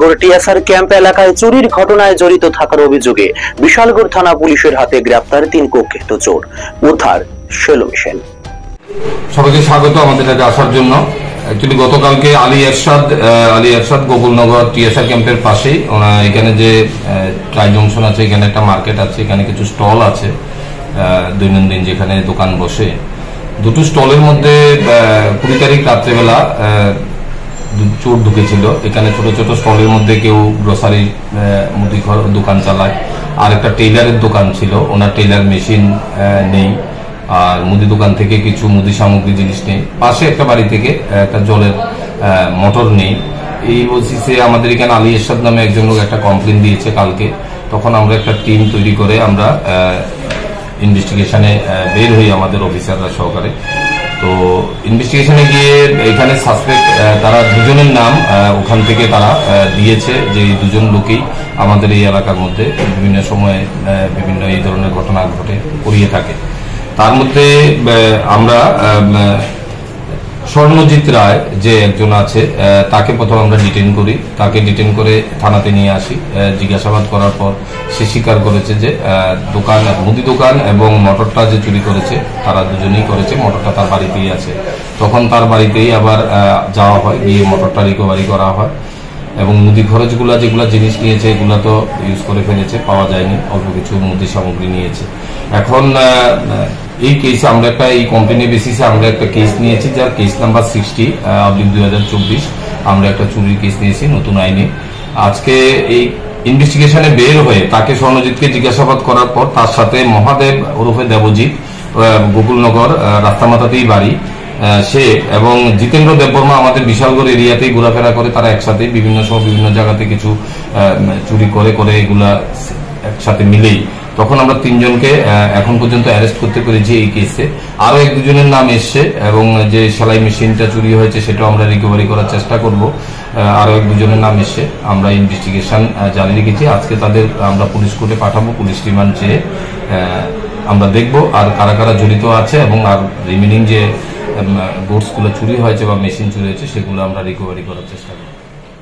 Bishalgarh TSR camp এলাকায় চুরির ঘটনায় জড়িত থাকার অভিযোগে বিশালগড় থানা পুলিশের হাতে গ্রেপ্তার 3 কুখ্যাত চোর। উদ্ধার সেলো মিশেল। সবাইকে স্বাগত আমাদের কাছে আসার জন্য। অ্যাকচুয়ালি গতকালকে আলী এরশাদ গোকুলনগর টিএসআর ক্যাম্পের পাশেই এখানে যে ট্রাই জংশন আছে, এখানে একটা মার্কেট আছে, এখানে কিছু স্টল আছে দৈনন্দিন যেখানে দোকান বসে। দুটো স্টলের মধ্যে 20 তারিখ রাত্রেবেলা চোর ঢুকেছিল। এখানে ছোট ছোট স্টলের মধ্যে কেউ গ্রোসারি মুদি দোকান চালায়, আর একটা টেইলারের দোকান ছিল, ওনার টেইলার মেশিন নেই, আর মুদি দোকান থেকে কিছু মুদি সামগ্রী জিনিস নেই। পাশে একটা বাড়ি থেকে একটা জলের মোটর নেই। এই ওসিসে আমাদের এখানে আলী এরশাদ নামে একজন লোক একটা কমপ্লেন দিয়েছে কালকে। তখন আমরা একটা টিম তৈরি করে আমরা ইনভেস্টিগেশনে বের হই আমাদের অফিসাররা সহকারে। তো ইনভেস্টিগেশনে গিয়ে এখানে সাসপেক্ট তারা দুজনের নাম ওখান থেকে তারা দিয়েছে, যে এই দুজন লোকই আমাদের এই এলাকার মধ্যে বিভিন্ন সময়ে বিভিন্ন এই ধরনের ঘটনা ঘটে করিয়ে থাকে। তার মধ্যে আমরা স্বর্ণজিৎ রায় যে একজন আছে তাকে প্রথম আমরা ডিটেইন করি। তাকে ডিটেইন করে থানাতে নিয়ে আসি। জিজ্ঞাসাবাদ করার পর সে স্বীকার করেছে যে মুদি দোকান এবং মোটরটা যে চুরি করেছে তারা দুজনেই করেছে। মোটরটা তার বাড়িতেই আছে। তখন তার বাড়িতেই আবার যাওয়া হয়, গিয়ে মোটরটা রিকভারি করা হয় এবং মুদি খরচগুলা যেগুলা জিনিস নিয়েছে এগুলা তো ইউজ করে ফেলেছে, পাওয়া যায়নি। অল্প কিছু মুদি সামগ্রী নিয়েছে। এখন এই কেসে আমরা এই কোম্পানি বেসিসে আমরা একটা কেস নিয়েছি, যার কেস নাম্বার 60/2024। আমরা একটা চুরির কেস নিয়েছি নতুন আইনে। আজকে এই ইনভেস্টিগেশনে বের হয়ে তাকে স্বর্ণজিৎকে জিজ্ঞাসাবাদ করার পর তার সাথে মহাদেব ওরফে দেবজিৎ, গোকুলনগর রাস্তামাথাতেই বাড়ি সে, এবং জিতেন্দ্র দেববর্মা আমাদের বিশালগড় এরিয়াতেই ঘোরাফেরা করে। তারা একসাথে বিভিন্ন সময় বিভিন্ন জায়গাতে কিছু চুরি করে এগুলা একসাথে মিলেই। তখন আমরা 3 জনকে এখন পর্যন্ত অ্যারেস্ট করতে পেরেছি এই কেসে। আরো 1-2 জনের নাম এসছে এবং যে সেলাই মেশিনটা চুরি হয়েছে সেটাও আমরা রিকভারি করার চেষ্টা করব। আরো 1-2 জনের নাম এসছে। আমরা ইনভেস্টিগেশন জারি রেখেছি। আজকে তাদের আমরা পুলিশ কোর্টে পাঠাবো। পুলিশ রিমান্ড চেয়ে আমরা দেখব আর কারা কারা জড়িত আছে এবং আর রিমেনিং যে গুডসগুলো চুরি হয়েছে বা মেশিন চুরি হয়েছে সেগুলো আমরা রিকভারি করার চেষ্টা করব।